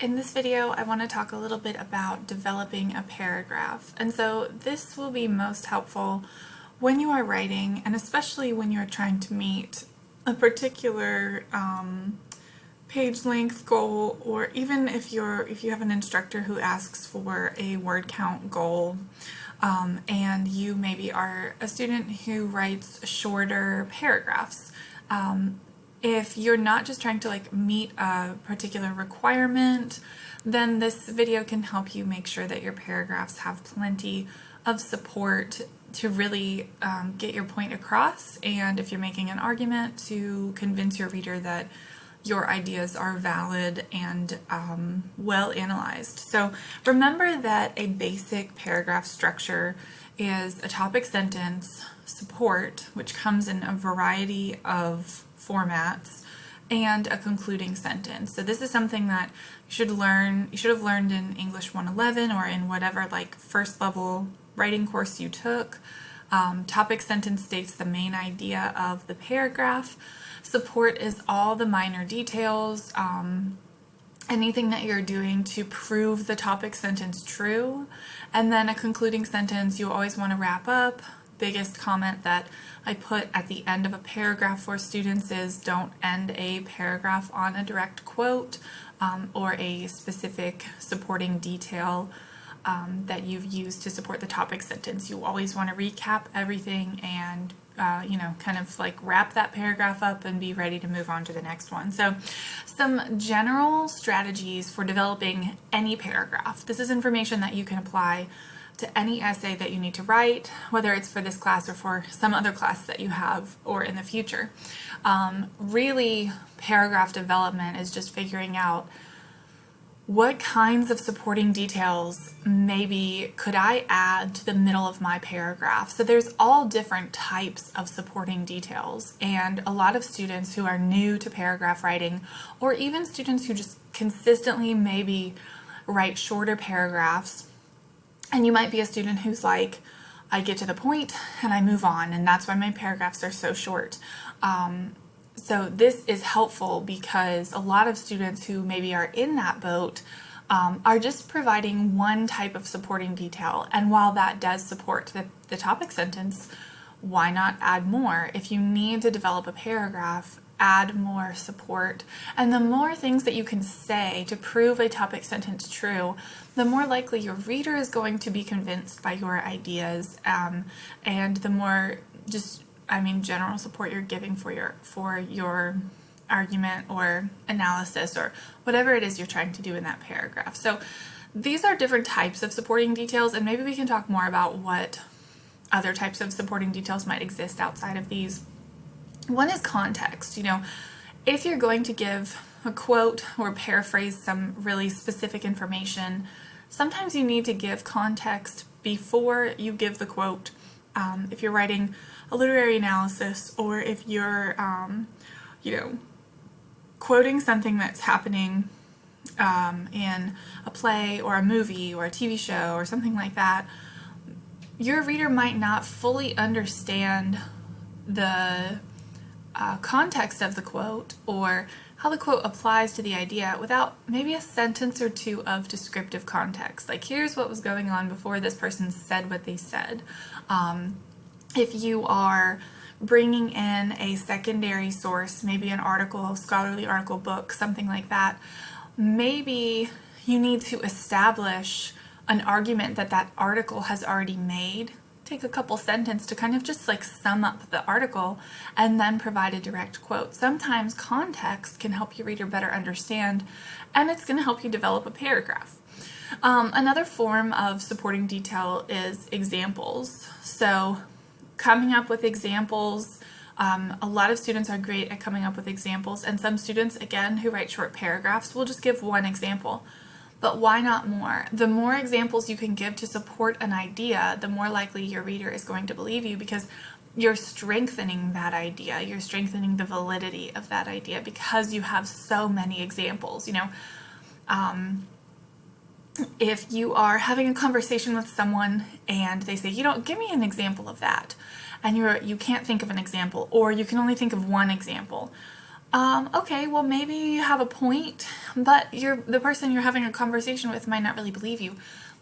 In this video, I want to talk a little bit about developing a paragraph. And so this will be most helpful when you are writing, and especially when you're trying to meet a particular page length goal, or even if you have an instructor who asks for a word count goal, and you maybe are a student who writes shorter paragraphs. If you're not just trying to meet a particular requirement, then this video can help you make sure that your paragraphs have plenty of support to really get your point across, and if you're making an argument, to convince your reader that your ideas are valid and well analyzed. So remember that a basic paragraph structure is a topic sentence, support, which comes in a variety of formats, and a concluding sentence. So this is something that you should have learned in English 111 or in whatever first level writing course you took. Topic sentence states the main idea of the paragraph. Support is all the minor details, anything that you're doing to prove the topic sentence true. And then a concluding sentence, you always want to wrap up. Biggest comment that I put at the end of a paragraph for students is don't end a paragraph on a direct quote or a specific supporting detail that you've used to support the topic sentence. You always want to recap everything and kind of wrap that paragraph up and be ready to move on to the next one. So some general strategies for developing any paragraph. This is information that you can apply to any essay that you need to write, whether it's for this class or for some other class that you have or in the future. Really, paragraph development is just figuring out what kinds of supporting details maybe could I add to the middle of my paragraph. So there's all different types of supporting details, and a lot of students who are new to paragraph writing, or even students who just consistently maybe write shorter paragraphs, and you might be a student who's like, I get to the point and I move on, and that's why my paragraphs are so short. So this is helpful because a lot of students who maybe are in that boat are just providing one type of supporting detail. And while that does support the topic sentence, why not add more? If you need to develop a paragraph, add more support. And the more things that you can say to prove a topic sentence true, the more likely your reader is going to be convinced by your ideas, and the more general support you're giving for your argument or analysis or whatever it is you're trying to do in that paragraph. So these are different types of supporting details, and maybe we can talk more about what other types of supporting details might exist outside of these. One is context. If you're going to give a quote or paraphrase some really specific information, sometimes you need to give context before you give the quote. If you're writing a literary analysis, or if you're, quoting something that's happening in a play or a movie or a TV show or something like that, your reader might not fully understand the context of the quote or how the quote applies to the idea without maybe a sentence or two of descriptive context. Here's what was going on before this person said what they said. If you are bringing in a secondary source, maybe an article, scholarly article, book, something like that, maybe you need to establish an argument that article has already made. Take a couple sentences to kind of just sum up the article and then provide a direct quote. Sometimes context can help your reader better understand, and it's going to help you develop a paragraph. Another form of supporting detail is examples. So coming up with examples, a lot of students are great at coming up with examples, and some students, again, who write short paragraphs will just give one example. But why not more? The more examples you can give to support an idea, the more likely your reader is going to believe you, because you're strengthening that idea. You're strengthening the validity of that idea because you have so many examples. If you are having a conversation with someone and they say, give me an example of that, and you can't think of an example, or you can only think of one example, Okay, well maybe you have a point, but the person you're having a conversation with might not really believe you.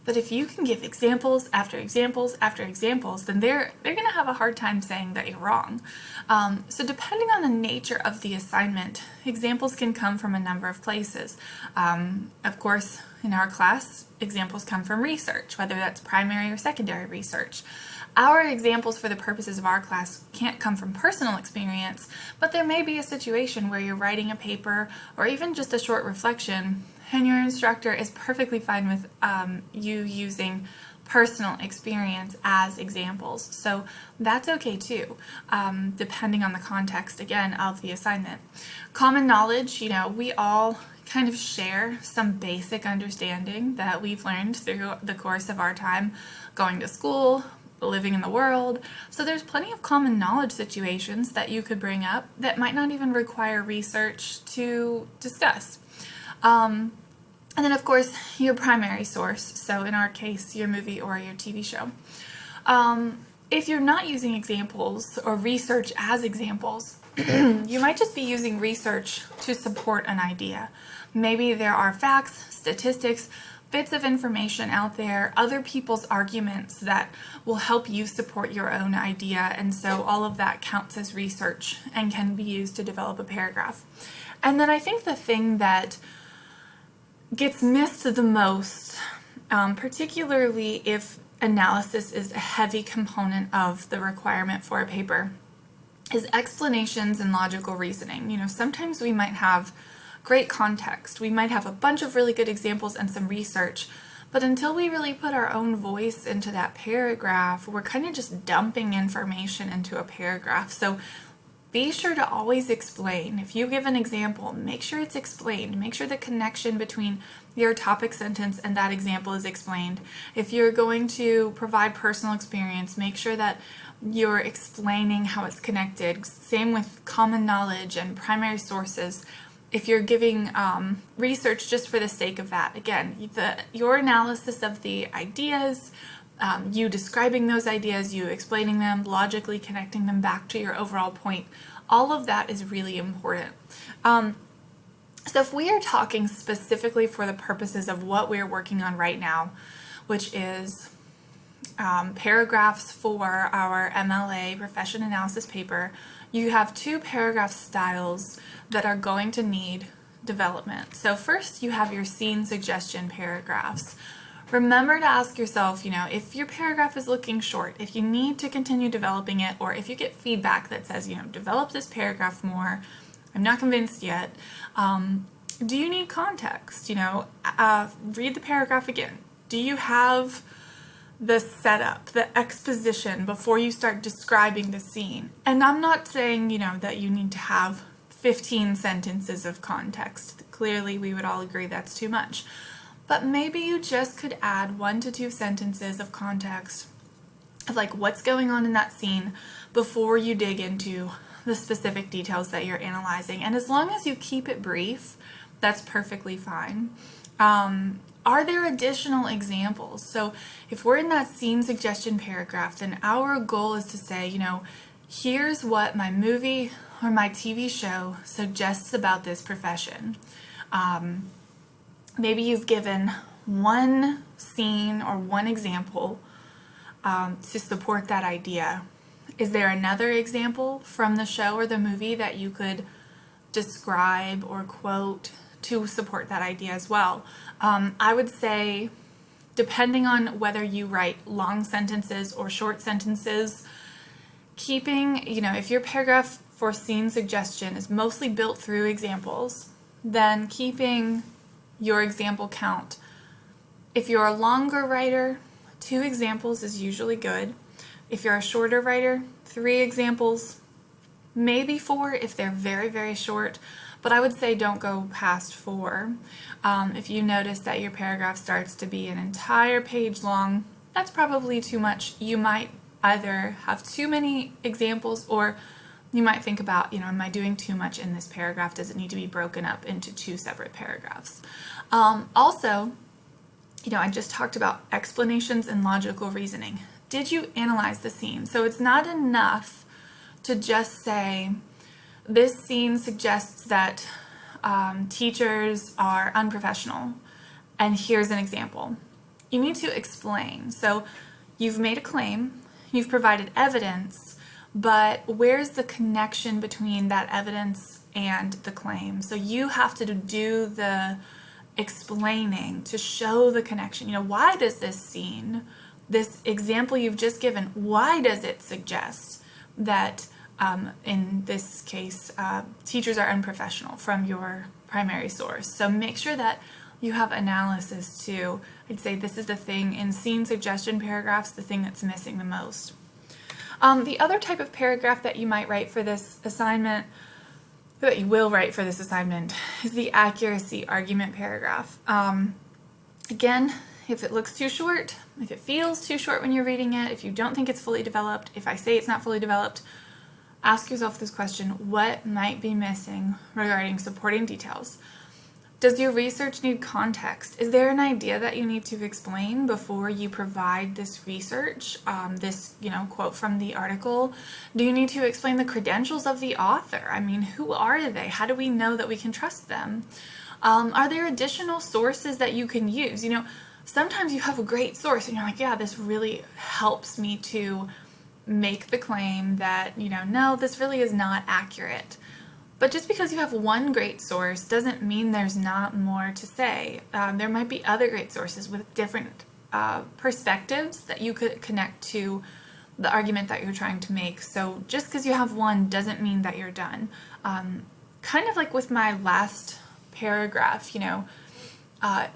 But if you can give examples after examples after examples, then they're going to have a hard time saying that you're wrong. So depending on the nature of the assignment, examples can come from a number of places. Of course, in our class, examples come from research, whether that's primary or secondary research. Our examples for the purposes of our class can't come from personal experience, but there may be a situation where you're writing a paper or even just a short reflection, and your instructor is perfectly fine with you using personal experience as examples. So that's okay too, depending on the context, again, of the assignment. Common knowledge, we all kind of share some basic understanding that we've learned through the course of our time going to school, living in the world. So there's plenty of common knowledge situations that you could bring up that might not even require research to discuss. And then of course your primary source, so in our case your movie or your TV show. If you're not using examples or research as examples, you might just be using research to support an idea. Maybe there are facts, statistics, bits of information out there, other people's arguments that will help you support your own idea, and so all of that counts as research and can be used to develop a paragraph. And then I think the thing that gets missed the most, particularly if analysis is a heavy component of the requirement for a paper, is explanations and logical reasoning. Sometimes we might have great context. We might have a bunch of really good examples and some research, but until we really put our own voice into that paragraph, we're kind of just dumping information into a paragraph. So be sure to always explain. If you give an example, make sure it's explained. Make sure the connection between your topic sentence and that example is explained. If you're going to provide personal experience, make sure that you're explaining how it's connected. Same with common knowledge and primary sources. If you're giving research just for the sake of that, again, your analysis of the ideas, you describing those ideas, you explaining them, logically connecting them back to your overall point, all of that is really important. So if we are talking specifically for the purposes of what we're working on right now, which is paragraphs for our MLA profession analysis paper, you have two paragraph styles that are going to need development. So first you have your scene suggestion paragraphs. Remember to ask yourself, if your paragraph is looking short, if you need to continue developing it, or if you get feedback that says, develop this paragraph more, I'm not convinced yet, do you need context? Read the paragraph again. Do you have the setup, the exposition before you start describing the scene? And I'm not saying, that you need to have 15 sentences of context. Clearly, we would all agree that's too much. But maybe you just could add 1 to 2 sentences of context of what's going on in that scene before you dig into the specific details that you're analyzing. And as long as you keep it brief, that's perfectly fine. Are there additional examples? So if we're in that scene suggestion paragraph, then our goal is to say, here's what my movie or my TV show suggests about this profession. Maybe you've given one scene or one example to support that idea. Is there another example from the show or the movie that you could describe or quote to support that idea as well? I would say, depending on whether you write long sentences or short sentences, keeping, if your paragraph for scene suggestion is mostly built through examples, then keeping your example count. If you're a longer writer, 2 examples is usually good. If you're a shorter writer, 3 examples, maybe 4 if they're very, very short, but I would say don't go past 4. If you notice that your paragraph starts to be an entire page long, that's probably too much. You might either have too many examples, or you might think about, am I doing too much in this paragraph? Does it need to be broken up into 2 separate paragraphs? Also, I just talked about explanations and logical reasoning. Did you analyze the scene? So it's not enough to just say, this scene suggests that teachers are unprofessional, and here's an example. You need to explain. So you've made a claim, you've provided evidence, but where's the connection between that evidence and the claim? So you have to do the explaining to show the connection. Why does this scene, this example you've just given, why does it suggest that in this case, teachers are unprofessional from your primary source? So make sure that you have analysis too. I'd say this is the thing in scene suggestion paragraphs, the thing that's missing the most. The other type of paragraph that you might write for this assignment, that you will write for this assignment, is the accuracy argument paragraph. Again, if it looks too short, if it feels too short when you're reading it, if you don't think it's fully developed, if I say it's not fully developed, ask yourself this question: what might be missing regarding supporting details? Does your research need context? Is there an idea that you need to explain before you provide this research, this quote from the article? Do you need to explain the credentials of the author? I mean, who are they? How do we know that we can trust them? Are there additional sources that you can use? Sometimes you have a great source and you're like, yeah, this really helps me to make the claim that, no, this really is not accurate. But just because you have one great source doesn't mean there's not more to say. There might be other great sources with different perspectives that you could connect to the argument that you're trying to make. So just because you have one doesn't mean that you're done. Kind of like with my last paragraph, a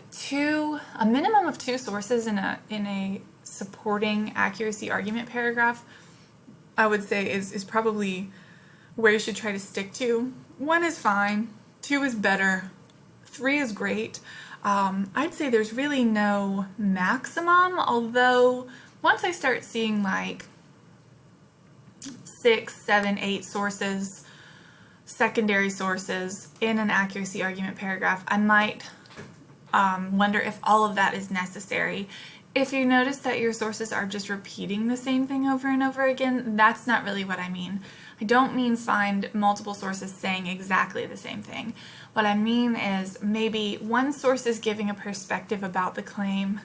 minimum of 2 sources in a supporting accuracy argument paragraph, I would say is probably where you should try to stick to. 1 is fine, 2 is better, 3 is great. I'd say there's really no maximum, although once I start seeing like 6, 7, 8 sources, secondary sources in an accuracy argument paragraph, I might wonder if all of that is necessary. If you notice that your sources are just repeating the same thing over and over again, that's not really what I mean. I don't mean find multiple sources saying exactly the same thing. What I mean is maybe one source is giving a perspective about the claim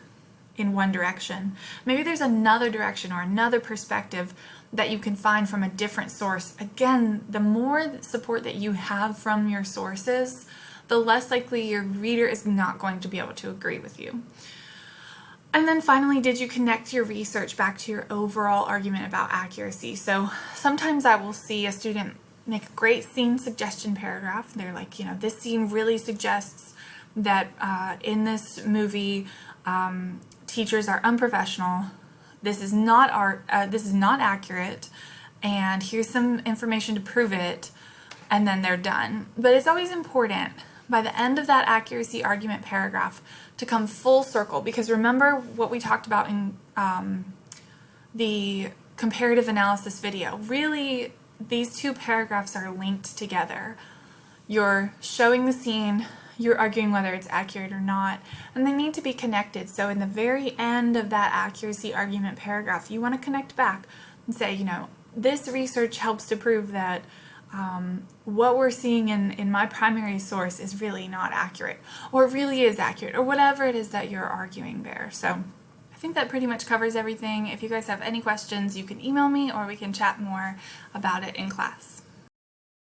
in one direction. Maybe there's another direction or another perspective that you can find from a different source. Again, the more support that you have from your sources, the less likely your reader is not going to be able to agree with you. And then finally, did you connect your research back to your overall argument about accuracy? So sometimes I will see a student make a great scene suggestion paragraph. They're like, this scene really suggests that in this movie, teachers are unprofessional. This is not accurate, and here's some information to prove it, and then they're done. But it's always important by the end of that accuracy argument paragraph to come full circle, because remember what we talked about in the comparative analysis video. Really, these 2 paragraphs are linked together. You're showing the scene, you're arguing whether it's accurate or not, and they need to be connected. So in the very end of that accuracy argument paragraph, you want to connect back and say, this research helps to prove that what we're seeing in my primary source is really not accurate, or really is accurate, or whatever it is that you're arguing there. So I think that pretty much covers everything. If you guys have any questions, you can email me or we can chat more about it in class.